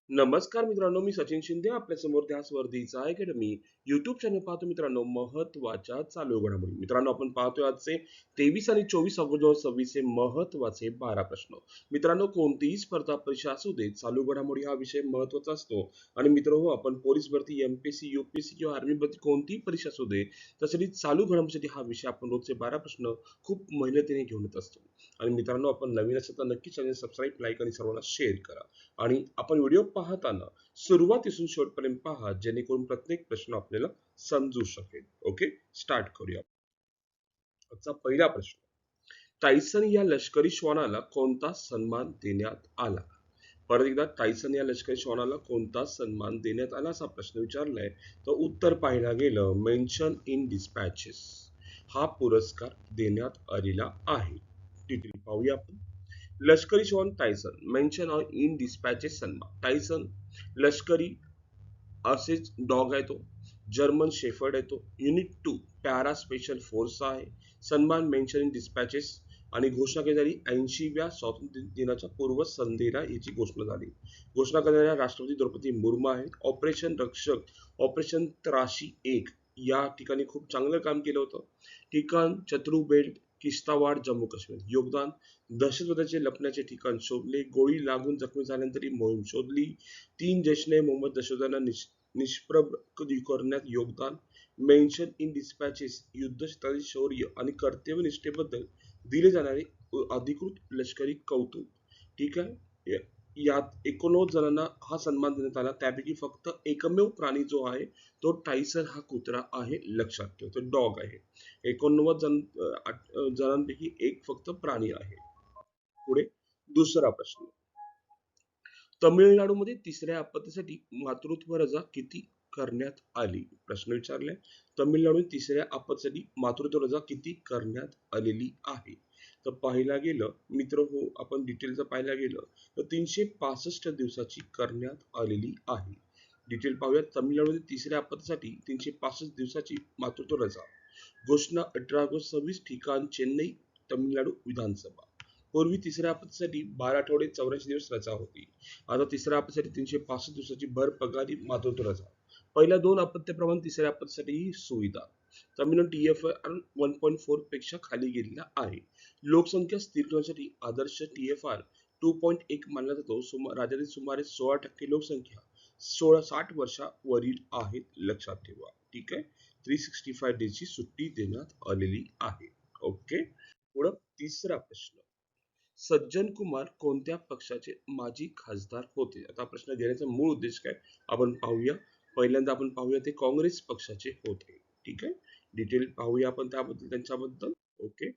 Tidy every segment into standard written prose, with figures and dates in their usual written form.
नमस्कार मित्रांनो, मी सचिन शिंदे आपल्या समोर त्या स्पर्धेचा अकॅडमी युट्यूब चॅनल पाहतो. मित्रांनो, महत्वाच्या चालू घडामोडी. मित्रांनो, आपण पाहतोय आजचे 23 आणि 24 ऑगस्ट 2026 चे महत्वाचे 12 प्रश्न. मित्रांनो, कोणतीही स्पर्धा परीक्षा असू दे, चालू घडामोडी हा विषय महत्वाचा असतो. आणि मित्रांनो, आपण पोलीस भरती, एमपीएससी, यूपीएससी किंवा आर्मी भरती कोणतीही परीक्षा असू दे, त्यासाठी चालू घडामोडीसाठी हा विषय आपण रोजचे 12 प्रश्न खूप मेहनतीने घेऊन येत असतो. आणि मित्रांनो, आपण नवीन असेल तर नक्की चॅनल सबस्क्राईब, लाईक आणि सर्वांना शेअर करा. आणि आपण व्हिडिओ पाहताना सुरुवातीपासून शेवटपर्यंत पहा, जेणेकरून प्रत्येक प्रश्न आपल्याला समजू शकेल. ओके, स्टार्ट करूया. आजचा पहिला प्रश्न. टायसन या लष्करी श्वानाला कोणता सन्मान देण्यात आला? परत एकदा, टायसन या लष्करी श्वानाला कोणता सन्मान देण्यात आला असा प्रश्न विचारलाय. तर उत्तर पाहायला गेलं मेन्शन इन डिस्पॅचेस हा पुरस्कार देण्यात आलेला आहे. डिटेल पाहूया आपण. लष्करी श्वान टायसन मेन्शन इन डिस्पॅचेस सन्मान. टायसन लष्करी असेच डॉग आहे तो. जर्मन शेफर्ड आहे तो. युनिट 2 पॅरा स्पेशल फोर्स आहे. सन्मान मेन्शन इन डिस्पॅचेस आणि घोषणा केली झाली 80व्या स्वातंत्र्य दिनाच्या पूर्वसंध्येला याची घोषणा झाली. घोषणा करणाऱ्या राष्ट्रपती द्रौपदी मुर्मू आहेत. ऑपरेशन रक्षक, ऑपरेशन त्राशी 1 या ठिकाणी खूप चांगलं काम केलं होतं. ठिकाण चत्रू बेल्ट, किश्तवाड, जम्मू काश्मीर. योगदान दहशतवाद्याचे लपण्याचे ठिकाण शोधले. गोळी लागून जखमी झाल्यानंतर ही मोहीम शोधली. 3 जैश-ए मोहम्मद दहशतवाद्यांना निष्प्रभ करण्यात योगदान. मेन्शन इन डिस्पॅचेस युद्ध क्षेत्रातील शौर्य आणि कर्तव्यनिष्ठेबद्दल दिले जाणारे अधिकृत लष्करी कौतुक. ठीक आहे. यात 89 जणांना हा सन्मान देण्यात आला. त्यापैकी फक्त एकमेव प्राणी जो आहे तो टायसर हा कुत्रा आहे. लक्षात ठेव, तो डॉग आहे. 89 जणांपैकी एक फक्त प्राणी आहे. पुढे दुसरा प्रश्न. तमिळनाडूमध्ये तिसऱ्या आपत्तीसाठी मातृत्व रजा किती करण्यात आली? प्रश्न विचारलाय. तमिळनाडूत तिसऱ्या आपत्तीसाठी मातृत्व रजा किती करण्यात आलेली आहे? तर पाहायला गेलं मित्र हो, आपण डिटेलचं पाहायला गेलं तर 365 दिवसाची करण्यात आलेली आहे. डिटेल पाहूया. तमिळनाडूतील तिसऱ्या आपत्तीसाठी 365 दिवसाची मातृत्व रजा. घोषणा 18 ऑगस्ट 26. ठिकाण चेन्नई, तमिळनाडू विधानसभा. पूर्वी तिसऱ्या आपत्तीसाठी 12 आठवडे 84 दिवस रजा होती. आता तिसऱ्या आपत्तीसाठी 365 दिवसाची भर पगारी मातृत्व रजा. पहिल्या दोन आपत्तीप्रमाणे तिसऱ्या आपत्तीसाठी ही सुविधा. तमिळनाडू TFR 1.4 पेक्षा खाली गेलेला आहे. लोकसंख्या स्थिर ठेवण्यासाठी आदर्श TFR 2.1 मानला जातो. राज्यातील सुमारे 16% लोकसंख्या 60 वर्षावरील आहेत. लक्षात ठेवा. ठीक आहे. 365 डेजची सुट्टी देण्यात आलेली आहे. ओके. पुढं तिसरा प्रश्न. सज्जन कुमार कोणत्या पक्षाचे माजी खासदार होते? आता प्रश्न घेण्याचा मूळ उद्देश काय आपण पाहूया. पहिल्यांदा आपण पाहूया ते काँग्रेस पक्षाचे होते. ठीक आहे. डिटेल पाहूया आपण त्याबद्दल त्यांच्याबद्दल. ओके.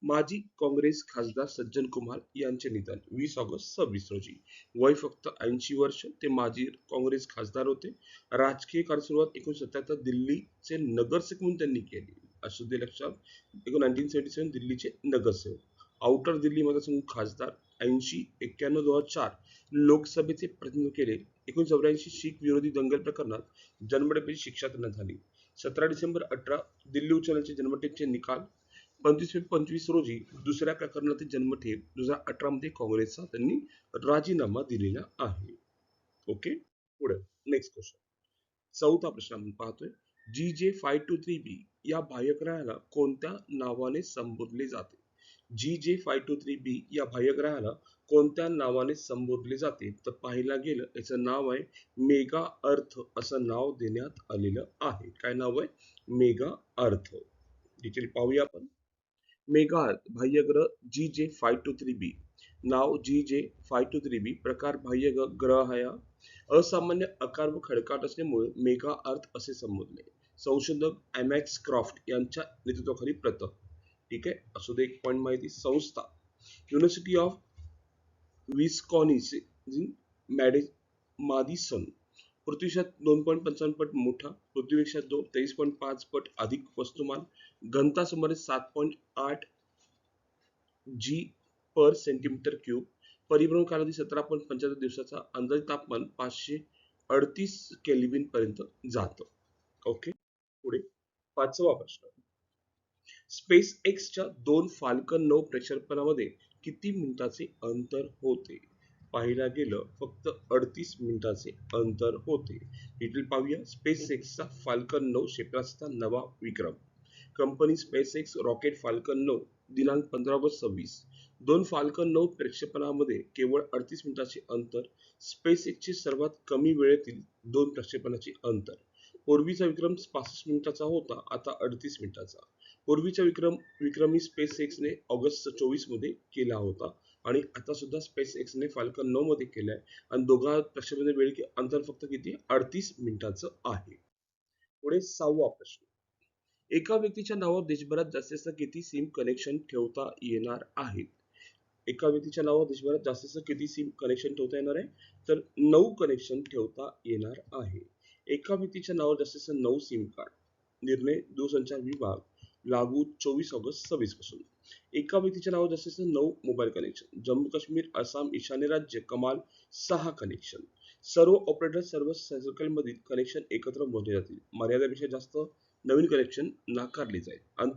माजी काँग्रेस खासदार सज्जन कुमार यांचे निधन 20 ऑगस्ट 26 रोजी. वय फक्त 80 वर्ष. ते माजी काँग्रेस खासदार होते. राजकीय कारसुरुवात 1977 दिल्लीचे नगरसेवक म्हणून त्यांनी केली. असू दे लक्षात. 1977 दिल्लीचे नगरसेवक. आउटर दिल्ली मतदारसंघ खासदार. 80, 91, 2004 लोकसभेचे प्रतिनिधित्व केले. 1984 शीख विरोधी दंगल प्रकरणात जन्मठेपेची शिक्षा त्यांना झाली. 17 डिसेंबर 18 दिल्ली उच्च न्यायालयाचे जन्मठेपचे निकाल. 25 फेब्रुवारी 25 रोजी दुसऱ्या प्रकरणातील जन्मठेप 2018 मध्ये काँग्रेसचा त्यांनी राजीनामा दिलेला आहे. ओके. पुढे नेक्स्ट क्वेश्चन. चौथा प्रश्न आपण पाहतोय. GJ523b या बाह्यग्रहाला कोणत्या नावाने संबोधले जाते? GJ523b या बाह्यग्रहाला कोणत्या नावाने संबोधले जाते? तर पाहायला गेलं याचं नाव आहे मेगा अर्थ असं नाव देण्यात आलेलं आहे. काय नाव आहे? मेगा अर्थ. डिटेल पाहूया आपण. मेगा अर्थ बाह्यग्रह GJ523b. नाव GJ523b. प्रकार बाह्यग्रह हा असामान्य आकार व खडकाट असल्यामुळे मेगा अर्थ असे संबोधले. संशोधक एमॅक्स क्रॉफ्ट यांच्या नेतृत्वाखाली प्रथम. ठीक आहे. असू दे एक पॉइंट माहिती. संस्था युनिव्हर्सिटी ऑफ विस्कॉन्सिन मॅडिसन. पृथ्वीच्या 2.55 पट मोठा. पृथ्वीपेक्षा 23.5 पट अधिक वस्तुमान. घनता सुमारे 7.8 G पर सेंटीमीटर क्यूब. परिभ्रमण कालावधी 17.75 दिवसाचा. अंदाजित तापमान 538 केल्विन पर्यंत जातं. ओके. पुढे पाचवा प्रश्न. स्पेस एक्सच्या 2 फाल्कन 9 प्रक्षेपणामध्ये किती मिनिटाचे अंतर होते? पाहायला गेलं फक्त 38 मिनिटाचे अंतर होते. डिटेल पाहूया. स्पेस एक्सचा फाल्कन 9 क्षेपणास्त्राचा नवा विक्रम. Company SpaceX rocket Falcon 9 दिनांक 15 ऑगस्ट 2026. दोन फाल्कन 9 प्रक्षेपणामध्ये केवळ 38 मिनिटाचे अंतर. स्पेस एक्सचे सर्वात कमी वेळेतील दोन प्रक्षेपणाचे अंतर. पूर्वीचा विक्रम 65 मिनिटाचा होता, आता 38 मिनिटाचा. पूर्वीचा विक्रमी स्पेस एक्सने ऑगस्ट 24 मध्ये केला होता आणि आता सुद्धा स्पेस एक्सने फाल्कन 9 मध्ये केलाय आणि दोघा प्रक्षेपण वेळ अंतर फक्त किती 38 मिनिटाचं आहे. पुढे 6वा प्रश्न. एका व्यक्तीच्या नावावर देशभरात जास्तीत जास्त किती सिम कनेक्शन ठेवता येणार आहेत? एका व्यक्तीच्या नावावर देशभरात जास्तीत जास्त किती सिम कनेक्शन ठेवता येणार आहे? तर 9 कनेक्शन ठेवता येणार आहे. एका व्यक्तीच्या नावावर जास्तीत जास्त 9 सिम कार्ड. निर्णय दूरसंचार विभाग लागू 24 ऑगस्ट 26 पासून. एका व्यक्तीच्या नावावर जास्तीत जास्त 9 मोबाईल कनेक्शन. जम्मू काश्मीर, आसाम, ईशान्य राज्य कमाल 6 कनेक्शन. सर्व ऑपरेटर सर्व सर्कल मधील कनेक्शन एकत्र मोजले जातील. मर्यादेपेक्षा जास्त नवीन कनेक्शन नाकारले जाईल.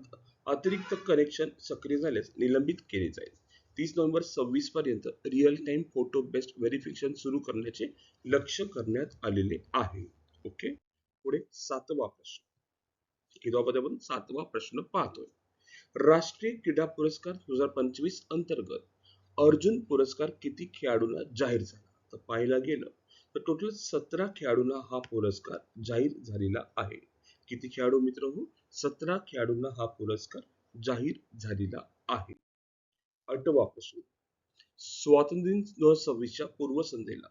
अतिरिक्त कनेक्शन सक्रिय झाल्यास निलंबित केले जाईल. 30 नोव्हेंबर 26 पर्यंत real time photo based verification सुरू करण्याचे लक्ष्य करण्यात आलेले आहे. ओके. पुढे 7वा प्रश्न. आपण 7वा प्रश्न पाहतोय. राष्ट्रीय क्रीडा पुरस्कार 2025 अंतर्गत अर्जुन पुरस्कार किती खेळाडूंना जाहीर झाला? तर पाहायला गेलं तर टोटल 17 खेळाडूंना हा पुरस्कार जाहीर झालेला आहे. किती खेळाडू मित्र हो? 17 खेळाडूंना हा पुरस्कार जाहीर झालेला आहे. 8वा प्रश्न. स्वातंत्र्य दिन 2026च्या पूर्वसंध्येला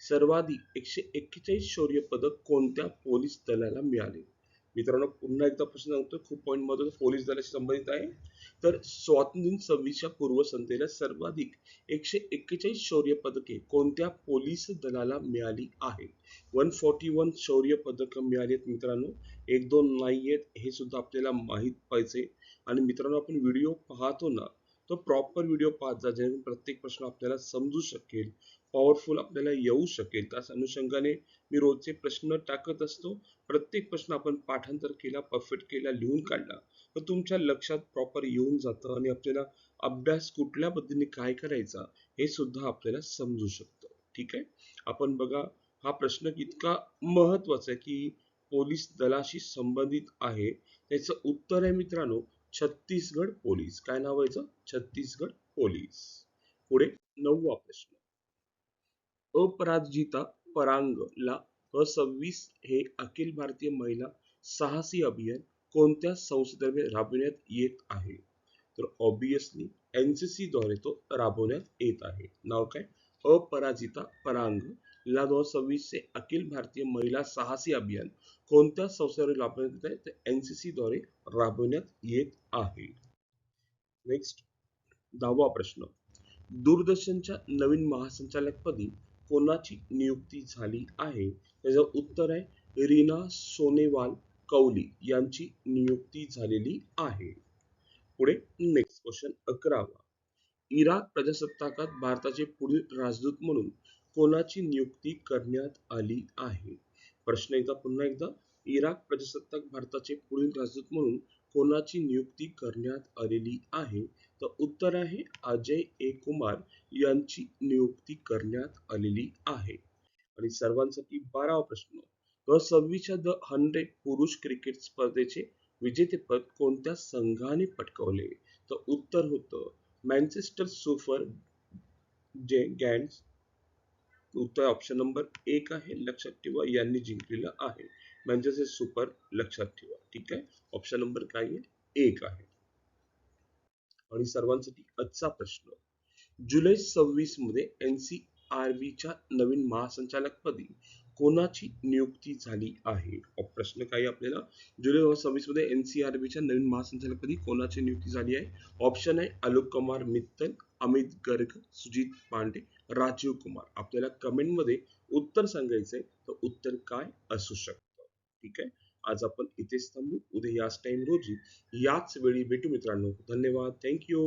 सर्वाधिक 141 शौर्य पदक कोणत्या पोलीस दलाला मिळाले? मित्रांनो पुन्हा एकदा प्रश्न सांगतो, खूप पॉईंट महत्वाचा पोलीस दलाशी संबंधित आहे. तर स्वातंत्र्य दिन 26च्या पूर्वसंध्येला सर्वाधिक 141 शौर्य पदके कोणत्या पोलीस दलाला मिळाली आहेत? 141 शौर्य पदक मिळालीत मित्रांनो. 1-2 नाहीयेत, हे सुद्धा आपल्याला माहित पाहिजे. आणि मित्रांनो आपण व्हिडिओ पाहतो ना, तो प्रॉपर व्हिडिओ पाहत जा, जेणेकरून प्रत्येक प्रश्न आपल्याला समजू शकेल, पॉवरफुल आपल्याला येऊ शकेल. त्याच अनुषंगाने मी रोजचे प्रश्न टाकत असतो. प्रत्येक प्रश्न आपण पाठांतर केला, परफेक्ट केला, लिहून काढला तर तुमच्या लक्षात प्रॉपर येऊन जातं आणि आपल्याला अभ्यास कुठल्या पद्धतीने काय करायचा हे सुद्धा आपल्याला समजू शकतं. ठीक आहे. आपण बघा, हा प्रश्न इतका महत्वाचा आहे की पोलीस दलाशी संबंधित आहे. त्याचं उत्तर आहे मित्रांनो छत्तीसगड पोलीस. काय नाव आहे? छत्तीसगड पोलीस. पुढे 9वा प्रश्न. अपराजिता परांग ला 26 हे अखिल भारतीय महिला साहसी अभियान कोणत्या संस्थेतर्फे राबविण्यात येत आहे? तर ऑब्विसली एनसीसी द्वारे तो राबवण्यात येत आहे. नाव काय? अपराजिता परांग ला 2026 चे अखिल भारतीय महिला साहसी अभियान कोणत्या संस्थेद्वारे राबवण्यात येत आहे? तर एनसीसी द्वारे राबवण्यात येत आहे. नेक्स्ट 10वा प्रश्न. दूरदर्शनच्या नवीन महासंचालकपदी कोणाची नियुक्ती झाली आहे? त्याचं उत्तर आहे रीना सोनेवाल कौली यांची नियुक्ती झालेली आहे. पुढे नेक्स्ट क्वेश्चन 11वा. इराक प्रजासत्ताकात भारताचे पुढील राजदूत म्हणून कोणाची नियुक्ती करण्यात आली आहे? प्रश्न एकदा पुन्हा एकदा. इराक प्रजासत्ताक भारताचे पुढील राजदूत म्हणून कोणाची नियुक्ती करण्यात आलेली आहे? तर उत्तर आहे अजय ए कुमार यांची नियुक्ती करण्यात आलेली आहे. आणि सर्वांसाठी 12वा प्रश्न. 2026च्या द 100 पुरुष क्रिकेट स्पर्धेचे विजेतेपद कोणत्या संघाने पटकावले? तर उत्तर होतं मँचेस्टर सुपर गँड्स. उत्तर ऑप्शन नंबर 1 आहे. लक्षात ठेवा, यांनी जिंकलेलं आहे. मँचेस्टर सुपर लक्षात ठेवा. ठीक आहे. ऑप्शन नंबर काय आहे? 1 आहे. आणि सर्वांसाठी आजचा प्रश्न. जुलै 26 मध्ये एनसीआरबीच्या नवीन महासंचालकपदी कोणाची नियुक्ती झाली आहे? प्रश्न काय आपल्याला, जुलै 2026 मध्ये एनसीआरबीच्या नवीन महासंचालकपदी कोणाची नियुक्ती झाली आहे? ऑप्शन आहे आलोक कुमार मित्तल, अमित गर्ग, सुजित पांडे, राजीव कुमार. आपल्याला कमेंट मध्ये उत्तर सांगायचंय, तर उत्तर काय असू शकतं. ठीक आहे. आज आपण इथेच थांबू. उद्या याच टाइम रोजी याच वेळी भेटू मित्रांनो. धन्यवाद. थँक्यू.